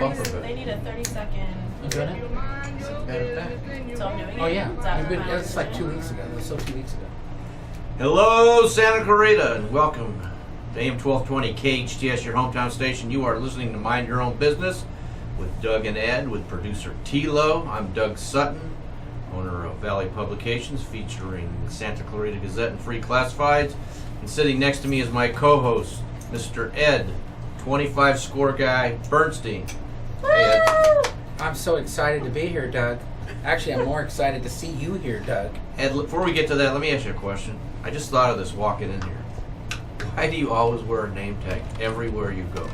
They need a 30-second. I'm doing it? So I'm doing it? Oh, yeah. That's That's like 2 weeks ago. That was so 2 weeks ago. Hello, Santa Clarita, and welcome to AM 1220 KHTS, your hometown station. You are listening to Mind Your Own Business with Doug and Ed, with producer T-Lo. I'm Doug Sutton, owner of Valley Publications, featuring Santa Clarita Gazette and Free Classifieds. And sitting next to me is my co-host, Mr. Ed, 25 score guy, Bernstein. Hey, Ed. I'm so excited to be here, Doug. Actually, I'm more excited to see you here, Doug. Ed, before we get to that, let me ask you a question. I just thought of this walking in here. Why do you always wear a name tag everywhere you go?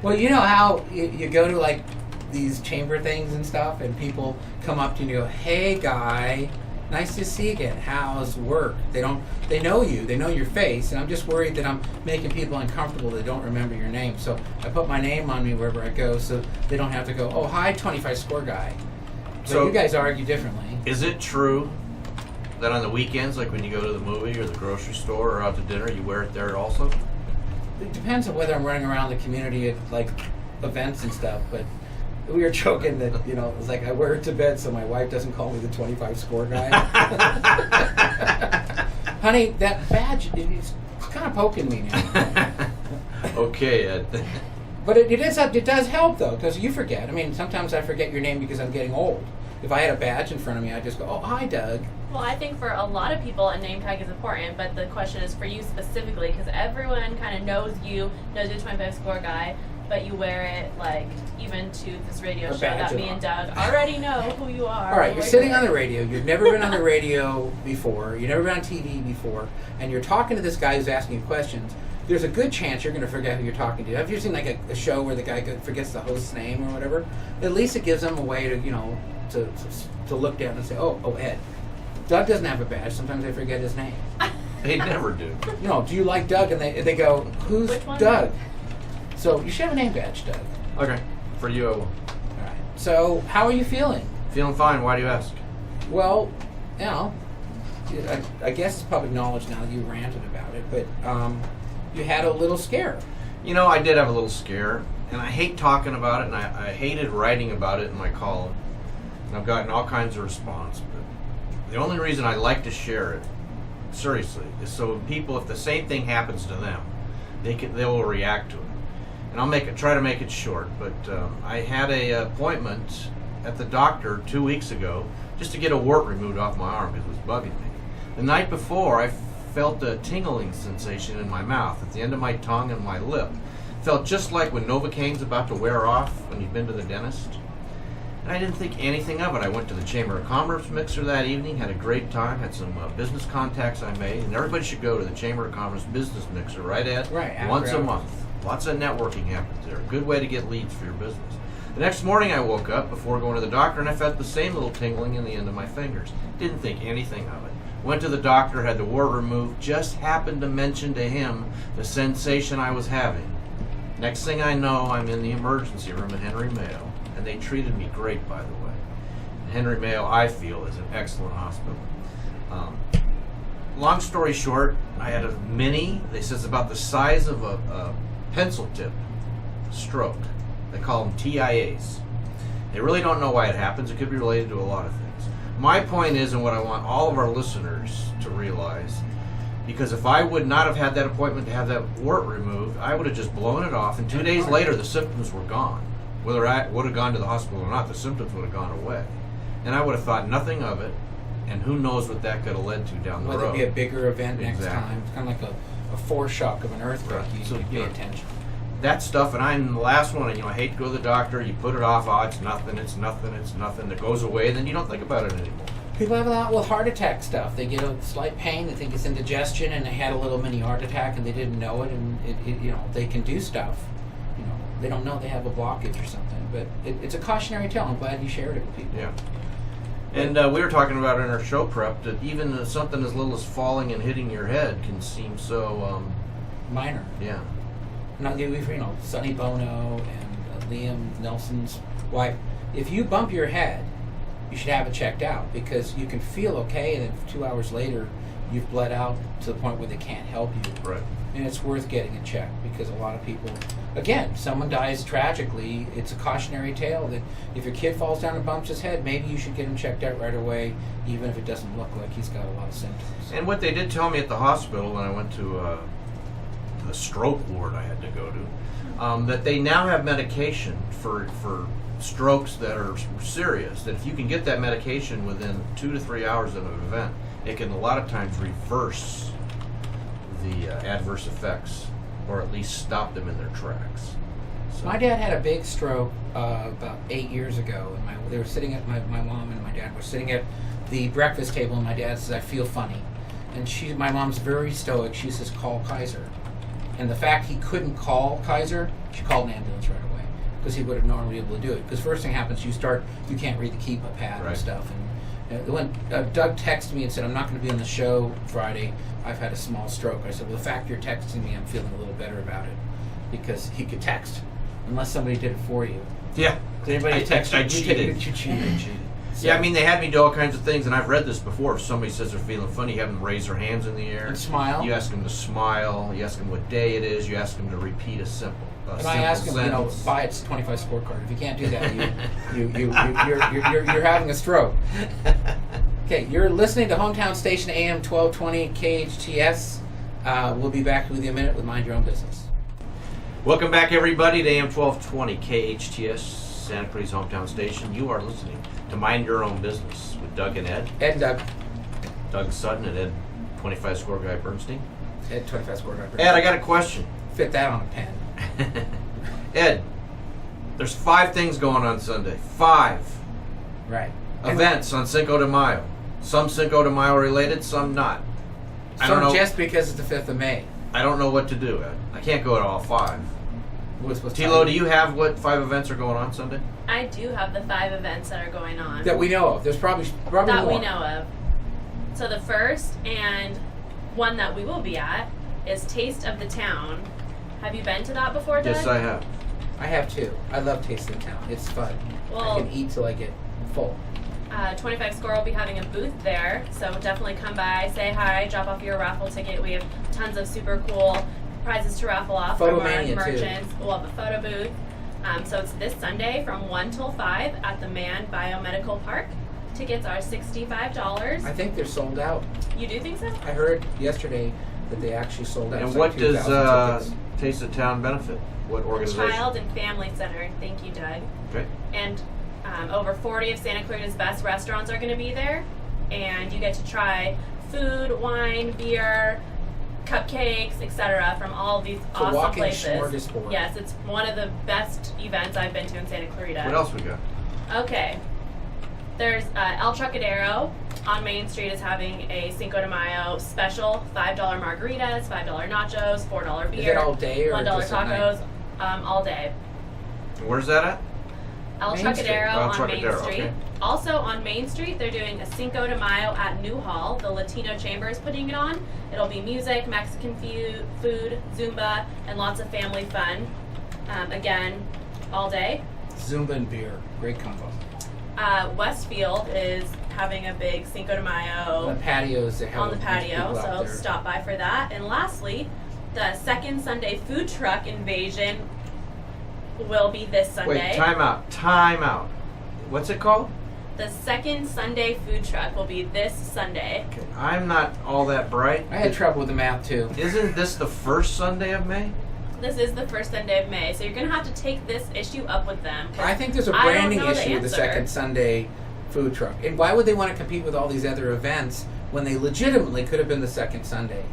Well, you know how you go to like these chamber things and stuff, and people come up to you and go, "Hey, guy, nice to see you again. How's work?" They know you, they know your face, and I'm just worried that I'm making people uncomfortable that don't remember your name. So I put my name on me wherever I go, so they don't have to go, "Oh, hi, 25 score guy." So you guys argue differently. Is it true that on the weekends, like when you go to the movie or the grocery store or out to dinner, you wear it there also? It depends on whether I'm running around the community at like events and stuff, but we were joking that, you know, it's like I wear it to bed so my wife doesn't call me the 25 score guy. Honey, that badge, it's kind of poking me now. Okay, Ed. But it does help, though, because you forget. I mean, sometimes I forget your name because I'm getting old. If I had a badge in front of me, I'd just go, "Oh, hi, Doug." Well, I think for a lot of people, a name tag is important, but the question is for you specifically, because everyone kind of knows you, knows you're 25 score guy, but you wear it, like, even to this radio show that me and Doug already know who you are. All right, you're sitting on the radio. You've never been on the radio before. You've never been on TV before. And you're talking to this guy who's asking you questions. There's a good chance you're going to forget who you're talking to. Have you seen, like, a show where the guy forgets the host's name or whatever? At least it gives them a way to, you know, to look down and say, oh, Ed. Doug doesn't have a badge. Sometimes they forget his name. They never do. You know, do you like Doug? And they go, who's Doug? So you should have a name badge, Doug. Okay, for you I will. All right. So how are you feeling? Feeling fine. Why do you ask? Well, you know, I guess it's public knowledge now that you ranted about it, but you had a little scare. You know, I did have a little scare, and I hate talking about it, and I hated writing about it in my column. And I've gotten all kinds of response, but the only reason I like to share it, seriously, is so people, if the same thing happens to them, they will react to it. And I'll try to make it short, but I had a appointment at the doctor 2 weeks ago just to get a wart removed off my arm because it was bugging me. The night before, I felt a tingling sensation in my mouth, at the end of my tongue and my lip. Felt just like when Novocaine's about to wear off when you've been to the dentist. And I didn't think anything of it. I went to the Chamber of Commerce mixer that evening, had a great time, had some business contacts I made, and everybody should go to the Chamber of Commerce business mixer, right, Ed? Right. Once a month. Lots of networking happens there. A good way to get leads for your business. The next morning I woke up before going to the doctor and I felt the same little tingling in the end of my fingers. Didn't think anything of it. Went to the doctor, had the wart removed, just happened to mention to him the sensation I was having. Next thing I know, I'm in the emergency room at Henry Mayo, and they treated me great, by the way. Henry Mayo, I feel, is an excellent hospital. Long story short, I had a mini, they said it's about the size of a pencil tip stroke. They call them TIAs. They really don't know why it happens. It could be related to a lot of things. My point is, and what I want all of our listeners to realize, because if I would not have had that appointment to have that wart removed, I would have just blown it off, and 2 days later the symptoms were gone. Whether I would have gone to the hospital or not, the symptoms would have gone away. And I would have thought nothing of it, and who knows what that could have led to down the road. Whether it be a bigger event next Exactly. time. It's kind of like a foreshock of an earthquake. Right. You So, need to pay yeah. attention. That stuff, and I'm the last one, and I hate to go to the doctor, you put it off, it's nothing, it goes away, and then you don't think about it anymore. People have a lot with heart attack stuff. They get a slight pain, they think it's indigestion, and they had a little mini heart attack and they didn't know it, and they can do stuff. You know, they don't know they have a blockage or something, but it's a cautionary tale. I'm glad you shared it with people. Yeah. And we were talking about in our show prep that even something as little as falling and hitting your head can seem so, Minor. yeah. Not Sonny Bono and Liam Nelson's wife. If you bump your head, you should have it checked out because you can feel okay, and then 2 hours later, you've bled out to the point where they can't help you. Right. And it's worth getting it checked because a lot of people again, someone dies tragically. It's a cautionary tale that if your kid falls down and bumps his head, maybe you should get him checked out right away, even if it doesn't look like he's got a lot of symptoms. And what they did tell me at the hospital when I went to the stroke ward I had to go to, that they now have medication for strokes that are serious. That if you can get that medication within 2 to 3 hours of an event, it can a lot of times reverse the adverse effects, or at least stop them in their tracks. So. My dad had a big stroke about 8 years ago, and they were sitting at my mom and my dad were sitting at the breakfast table, and my dad says, "I feel funny," and my mom's very stoic. She says, "Call Kaiser," and the fact he couldn't call Kaiser, she called an ambulance right away because he would have normally been able to do it. Because first thing happens, you can't read the keep-up pad right. and stuff. And when Doug texted me and said, "I'm not going to be on the show Friday, I've had a small stroke," I said, "Well, the fact you're texting me, I'm feeling a little better about it," because he could text unless somebody did it for you. Yeah. Did anybody text you? I cheated. You cheated. So, yeah, I mean, they had me do all kinds of things, and I've read this before. If somebody says they're feeling funny, you have them raise their hands in the air. And smile. You ask them to smile. You ask them what day it is. You ask them to repeat a simple and I ask him, sentence. buy its 25 scorecard. If you can't do that, you're having a stroke. Okay, you're listening to Hometown Station AM 1220 KHTS. We'll be back with you in a minute with Mind Your Own Business. Welcome back, everybody, to AM 1220 KHTS, Santa Clarita's Hometown Station. You are listening to Mind Your Own Business with Doug and Ed. Ed and Doug. Doug Sutton and Ed 25 Score Guy Bernstein. Ed 25 Scorecard Bernstein. Ed, I got a question. Fit that on a pen. Ed, there's 5 things going on Sunday. 5 Right. events on Cinco de Mayo. Some Cinco de Mayo related, some not. I don't know. Just because it's the 5th of May. I don't know what to do, Ed. I can't go to all 5. What's Tilo, do you have what 5 events are going on Sunday? I do have the 5 events that are going on. That we know of. There's probably that more. we know of. So the first and one that we will be at is Taste of the Town. Have you been to that before, Doug? Yes, I have. I have too. I love Taste of the Town. It's fun. Well, I can eat till I get full. 25 Score will be having a booth there, so definitely come by, say hi, drop off your raffle ticket. We have tons of super cool prizes to raffle off from our merchants. Too. We'll have a photo booth. So it's this Sunday from 1 till 5 at the Mann Biomedical Park. Tickets are $65. I think they're sold out. You do think so? I heard yesterday that they actually sold out. And It's what like does 2,000 tickets. Taste of Town benefit? What organization? Child and Family Center. Thank you, Doug. Okay. And over 40 of Santa Clarita's best restaurants are going to be there. And you get to try food, wine, beer, cupcakes, etc. from all of these awesome walking places. smorgasbord. Yes, it's one of the best events I've been to in Santa Clarita. What else we got? Okay. There's El Chocadero on Main Street is having a Cinco de Mayo special. $5 margaritas, $5 nachos, $4 beer. Is it all day or $1 just at tacos, all day. And where's that at? El Main Street. Chocadero El on Main Chocadero, Street. okay. Also on Main Street, they're doing a Cinco de Mayo at New Hall. The Latino Chamber is putting it on. It'll be music, Mexican food, Zumba, and lots of family fun. Again, all day. Zumba and beer. Great combo. Westfield is having a big Cinco de Mayo On the patios, they have on the a bunch of patio, people out so there. stop by for that. And lastly, the second Sunday food truck invasion will be this Sunday. Wait, time out. What's it called? The second Sunday food truck will be this Sunday. Okay. I'm not all that bright. I had trouble with the math too. Isn't this the first Sunday of May? This is the first Sunday of May, so you're going to have to take this issue up with them. 'Cause I think there's a I don't branding know the issue with the answer. second Sunday food truck. And why would they want to compete with all these other events when they legitimately could have been the second Sunday?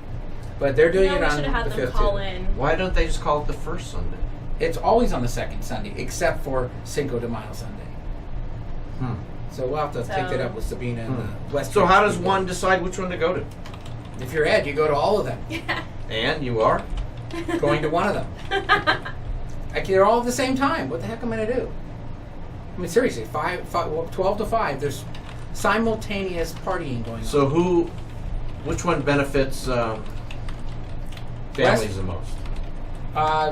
But they're doing No, it we on should have had the them 5th call too. in. Why don't they just call it the first Sunday? It's always on the second Sunday, except for Cinco de Mayo Sunday. So we'll have to take that up with Sabina and the West. So how does people. one decide which one to go to? If you're Ed, you go to all of them. Yeah. And you are? Going to one of them. They're all at the same time. What the heck am I going to do? I mean, seriously, 12 to 5, there's simultaneous partying going on. So which one benefits families the most?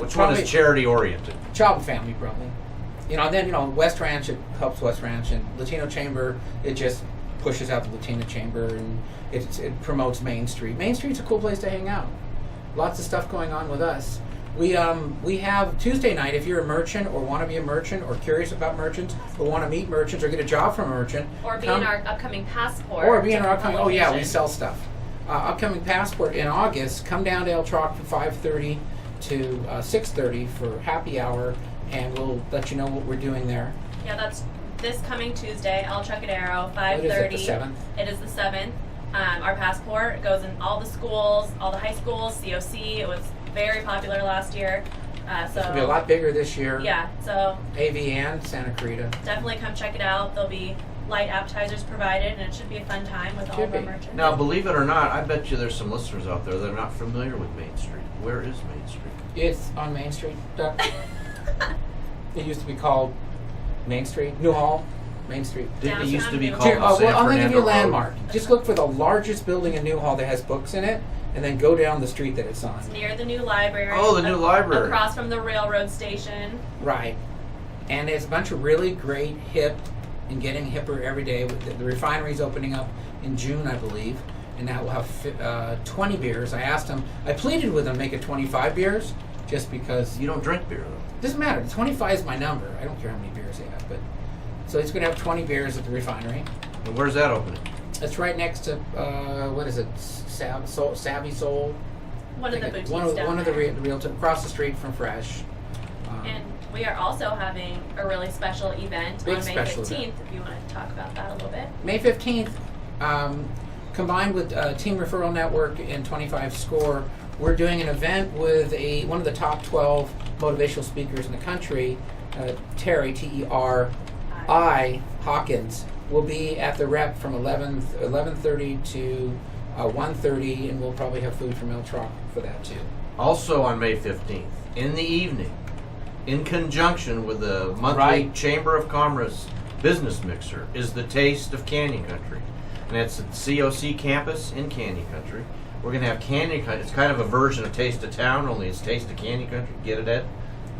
Which one is charity oriented? Child and family, probably. And then, West Ranch, it helps West Ranch, and Latino Chamber, it just pushes out the Latino Chamber, and it promotes Main Street. Main Street's a cool place to hang out. Lots of stuff going on with us. We have Tuesday night. If you're a merchant or want to be a merchant or curious about merchants or want to meet merchants or get a job from a merchant, Or be in our upcoming passport. or be in our upcoming. Oh yeah, we location. sell stuff. Upcoming passport in August. Come down to El Chalk from 5:30 to 6:30 for happy hour, and we'll let you know what we're doing there. Yeah, that's this coming Tuesday, El Chocadero, What is it, 5:30. the 7th? It is the 7th. Our passport goes in all the schools, all the high schools, COC. It was very popular last year. So It'll be a lot bigger this year. Yeah, so AV and Santa Clarita. definitely come check it out. There'll be light appetizers provided, and it should be a fun time with all Should of our be. merchants. Now, believe it or not, I bet you there's some listeners out there that are not familiar with Main Street. Where is Main Street? It's on Main Street, Duck. It used to be called Main Street, Newhall, Main Street. Didn't it used to be Downtown called the San I'm going to give you a Fernando Road? landmark. Just look for the largest building in Newhall that has books in it, and then go down the street that it's on. It's near the new library. Oh, the new library. Across from the railroad station. Right. And it's a bunch of really great, hip, and getting hipper every day. The refinery's opening up in June, I believe, and now we'll have 20 beers. I asked them, I pleaded with them to make it 25 beers, just because You don't drink beer, though. doesn't matter. 25 is my number. I don't care how many beers they have, but so it's going to have 20 beers at the refinery. And where's that opening? It's right next to what is it? Savvy Soul. One of the I think boutiques one of down the there. real across the street from Fresh. And we are also having a really special event Big on May special 15th, event. if you want to talk about that a little bit. May 15th, combined with Team Referral Network and 25 Score, we're doing an event with one of the top 12 motivational speakers in the country, Terry, T-E-R-I, Hawkins, will be at the Rep from 11:30 to 1:30, and we'll probably have food from El Chalk for that too. Also on May 15th, in the evening, in conjunction with the monthly Right. Chamber of Commerce business mixer, is the Taste of Canyon Country. And it's at COC campus in Canyon Country. We're going to have Canyon Country. It's kind of a version of Taste of Town, only it's Taste of Canyon Country. Get it, Ed?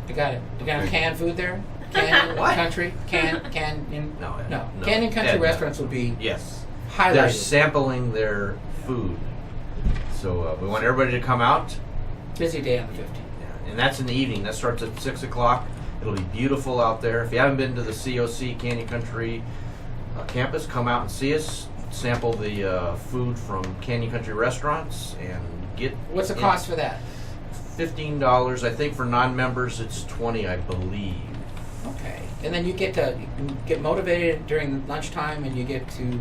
You got it. You got Okay. canned food there? Canyon What? Country? Canyon No, Ed. No. Canyon Country Ed, no. restaurants will be Yes. highlighted. They're sampling their food. So we want everybody to come out. Busy day on the 15th. Yeah, and that's in the evening. That starts at 6 o'clock. It'll be beautiful out there. If you haven't been to the COC Canyon Country campus, come out and see us. Sample the food from Canyon Country restaurants and get. What's the in- cost for that? $15. I think for non-members it's $20, I believe. Okay. And then you can get motivated during lunchtime, and you get to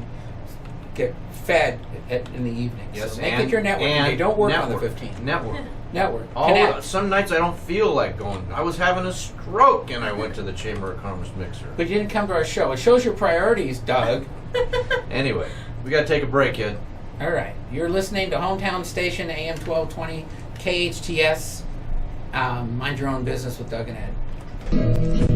get fed in the evening. Yes, so make and, it your networking and day. Don't work network, on the 15th. Network. Network. Oh, some nights I don't feel like going. I was having a stroke and I went to the Chamber of Commerce mixer. But you didn't come to our show. It shows your priorities, Doug. Anyway, we got to take a break, Ed. All right. You're listening to Hometown Station, AM 1220, KHTS. Mind your own business with Doug and Ed.